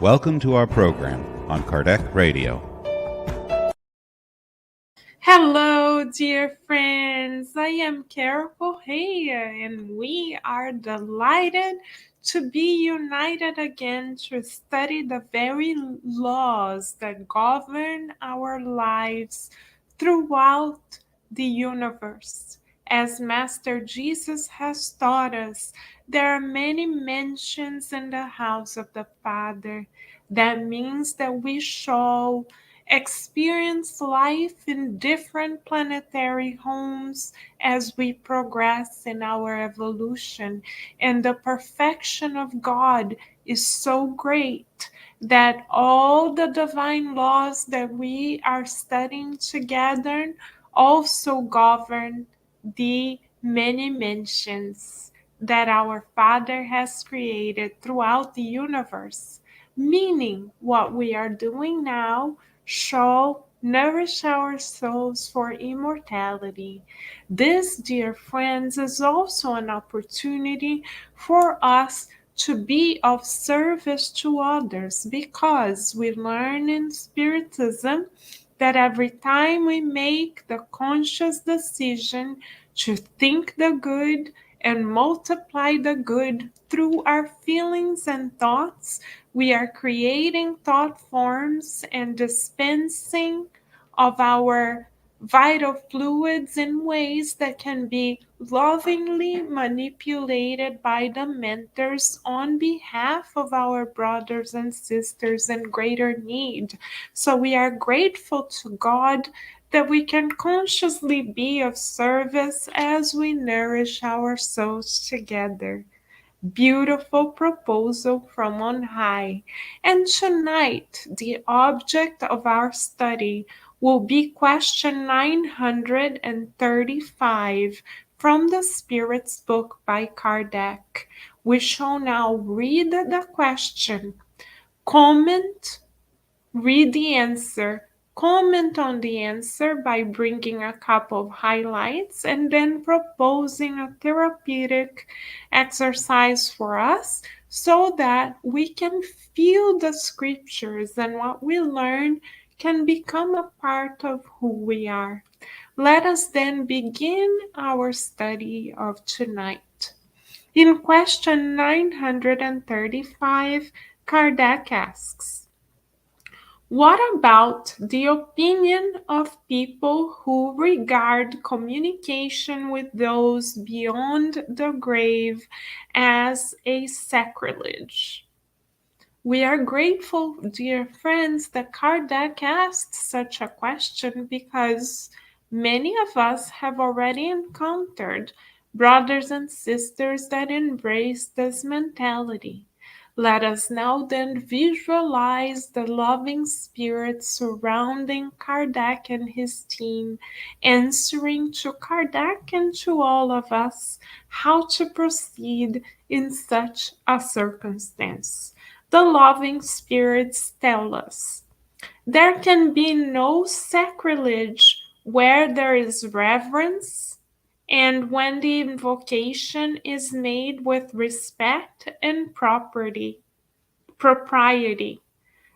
Welcome to our program on Kardec Radio. Hello, dear friends. I am Carol Correa, and we are delighted to be united again to study the very laws that govern our lives throughout the universe. As Master Jesus has taught us, there are many mansions in the house of the Father. That means that we shall experience life in different planetary homes as we progress in our evolution. And the perfection of God is so great that all the divine laws that we are studying together also govern the many mansions that our Father has created throughout the universe. Meaning, what we are doing now shall nourish our souls for immortality. This, dear friends, is also an opportunity for us to be of service to others, because we learn in Spiritism that every time we make the conscious decision to think the good and multiply the good through our feelings and thoughts, we are creating thought forms and dispensing of our vital fluids in ways that can be lovingly manipulated by the mentors on behalf of our brothers and sisters in greater need. So we are grateful to God that we can consciously be of service as we nourish our souls together. Beautiful proposal from on high. And tonight, the object of our study will be question 935 from the Spirit's Book by Kardec. We shall now read the question, comment, read the answer, comment on the answer by bringing a couple of highlights, and then proposing a therapeutic exercise for us so that we can feel the scriptures and what we learn can become a part of who we are. Let us then begin our study of tonight. In question 935, Kardec asks, what about the opinion of people who regard communication with those beyond the grave as a sacrilege? We are grateful, dear friends, that Kardec asked such a question because many of us have already encountered brothers and sisters that embrace this mentality. Let us now then visualize the loving spirit surrounding Kardec and his team, answering to Kardec and to all of us how to proceed in such a circumstance. The loving spirits tell us there can be no sacrilege where there is reverence and when the invocation is made with respect and propriety.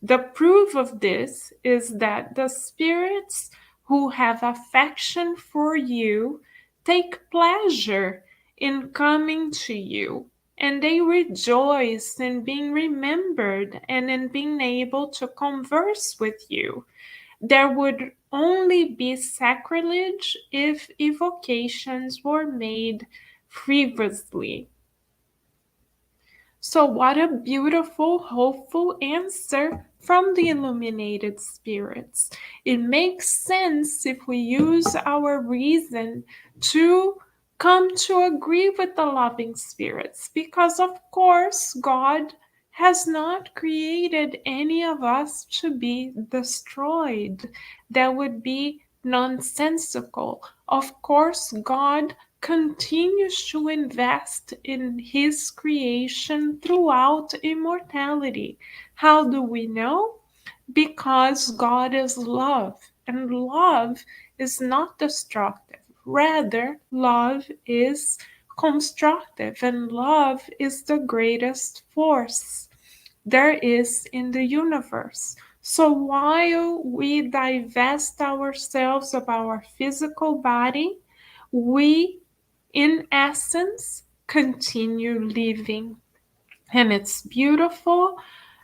The proof of this is that the spirits who have affection for you take pleasure in coming to you, and they rejoice in being remembered and in being able to converse with you. There would only be sacrilege if evocations were made frivolously. So, what a beautiful, hopeful answer from the illuminated spirits. It makes sense if we use our reason to come to agree with the loving spirits, because, of course, God has not created any of us to be destroyed. That would be nonsensical. Of course, God continues to invest in his creation throughout immortality. How do we know? Because God is love, and love is not destructive. Rather, love is constructive, and love is the greatest force. there is in the universe. So while we divest ourselves of our physical body, we, in essence, continue living. And it's beautiful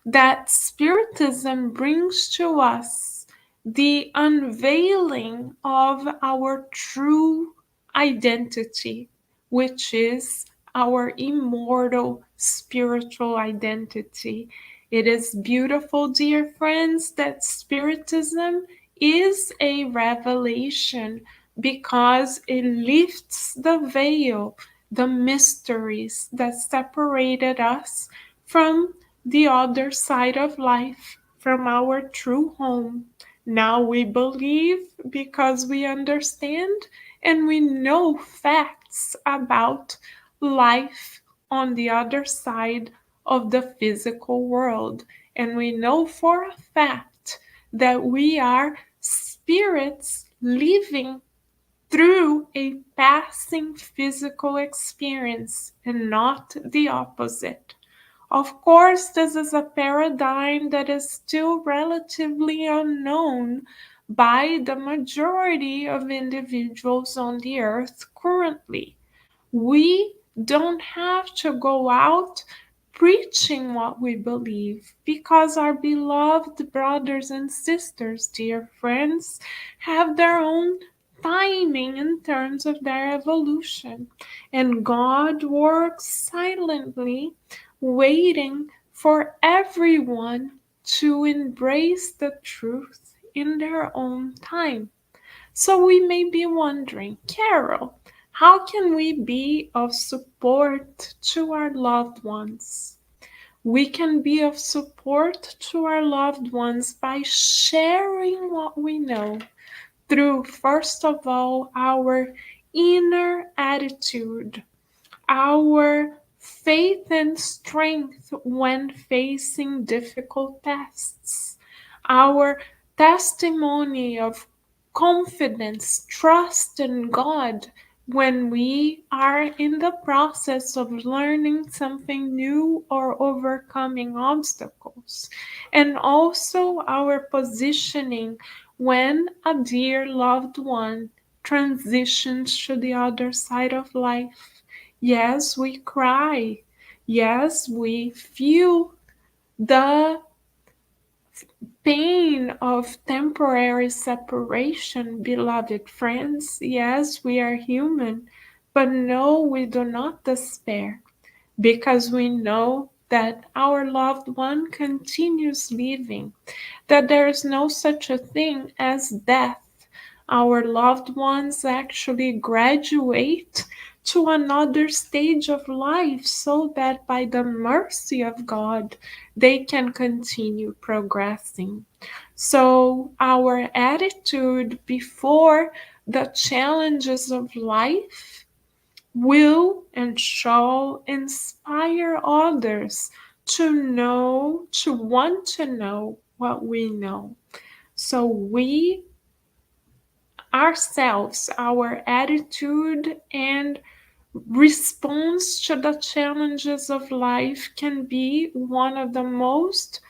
that Spiritism brings to us the unveiling of our true identity, which is our immortal spiritual identity. It is beautiful, dear friends, that Spiritism is a revelation because it lifts the veil, the mysteries that separated us from the other side of life, from our true home. Now we believe because we understand and we know facts about life on the other side of the physical world. And we know for a fact that we are spirits living through a passing physical experience and not the opposite. Of course, this is a paradigm that is still relatively unknown by the majority of individuals on the earth currently. We don't have to go out preaching what we believe because our beloved brothers and sisters, dear friends, have their own timing in terms of their evolution. And God works silently, waiting for everyone to embrace the truth in their own time. So we may be wondering, Carol, how can we be of support to our loved ones? We can be of support to our loved ones by sharing what we know through, first of all, our inner attitude, our faith and strength when facing difficult tests, our testimony of confidence, trust in God when we are in the process of learning something new or overcoming obstacles, and also our positioning when a dear loved one transitions to the other side of life. Yes, we cry. Yes, we feel the pain of temporary separation, beloved friends. Yes, we are human, but no, we do not despair because we know that our loved one continues living, that there is no such a thing as death. Our loved ones actually graduate to another stage of life so that by the mercy of God, they can continue progressing. So, our attitude before the challenges of life will and shall inspire others to know, to want to know what we know. So we ourselves, our attitude and response to the challenges of life can be one of the most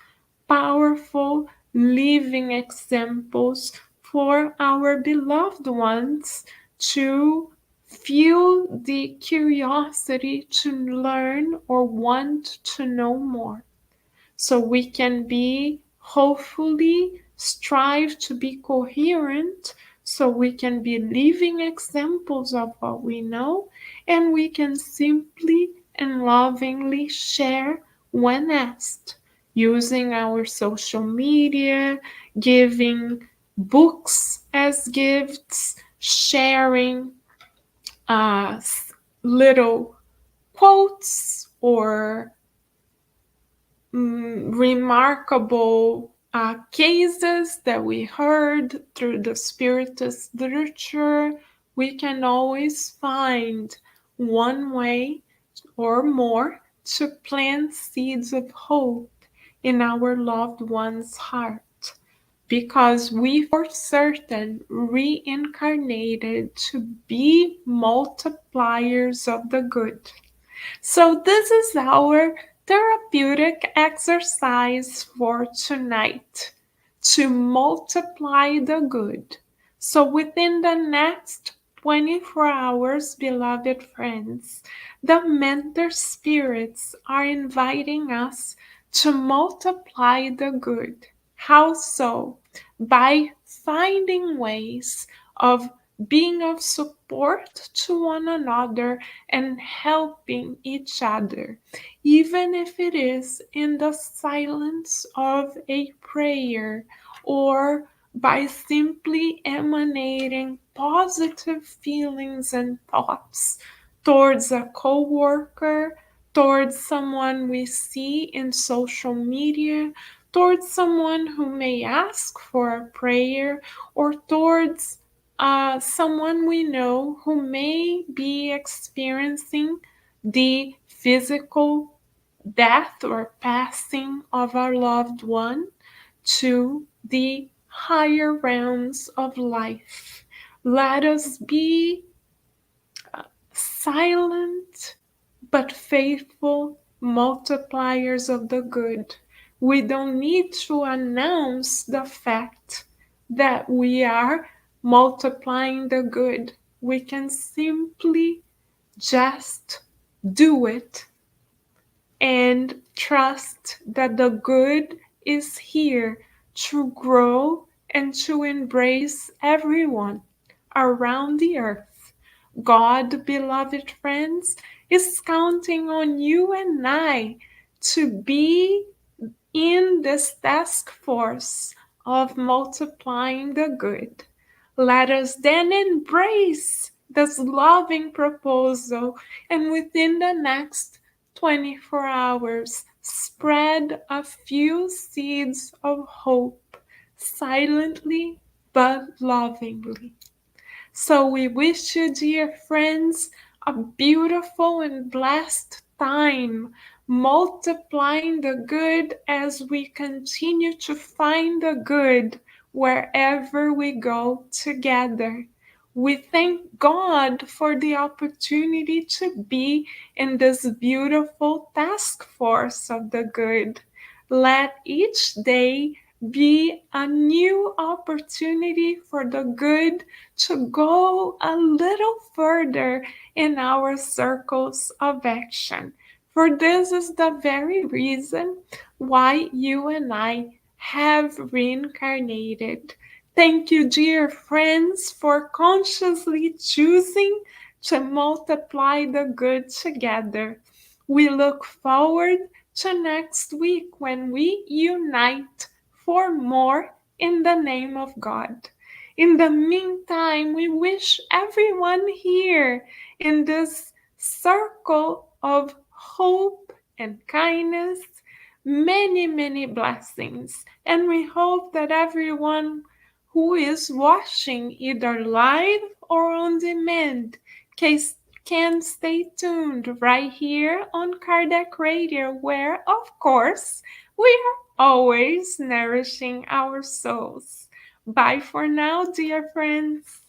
powerful living examples for our beloved ones to feel the curiosity to learn or want to know more. So we can be hopefully strive to be coherent, so we can be living examples of what we know, and we can simply and lovingly share when asked, using our social media, giving books as gifts, sharing uh, little quotes or remarkable cases that we heard through the Spiritist literature. We can always find one way or more to plant seeds of hope in our loved one's heart, because we for certain reincarnated to be multipliers of the good. So this is our Therapeutic exercise for tonight to multiply the good. So, within the next 24 hours, beloved friends, the mentor spirits are inviting us to multiply the good. How so? By finding ways of being of support to one another and helping each other, even if it is in the silence of a prayer or by simply emanating positive feelings and thoughts towards a coworker, towards someone we see in social media, towards someone who may ask for a prayer, or towards someone we know who may be experiencing the physical death or passing of our loved one to the higher realms of life. Let us be silent but faithful multipliers of the good. We don't need to announce the fact that we are multiplying the good. We can simply just do it and trust that the good is here to grow and to embrace everyone around the earth. God, beloved friends, is counting on you and I to be in this task force of multiplying the good. Let us then embrace this loving proposal and within the next 24 hours spread a few seeds of hope silently but lovingly. So we wish you, dear friends, a beautiful and blessed time, multiplying the good as we continue to find the good wherever we go together. We thank God for the opportunity to be in this beautiful task force of the good. Let each day be a new opportunity for the good to go a little further in our circles of action. For this is the very reason why you and I have reincarnated. Thank you, dear friends, for consciously choosing to multiply the good together. We look forward to next week when we unite for more in the name of God. In the meantime, we wish everyone here in this circle of hope and kindness many, many blessings. And we hope that everyone who is watching either live or on demand can stay tuned right here on Kardec Radio, where, of course, we are always nourishing our souls. Bye for now, dear friends.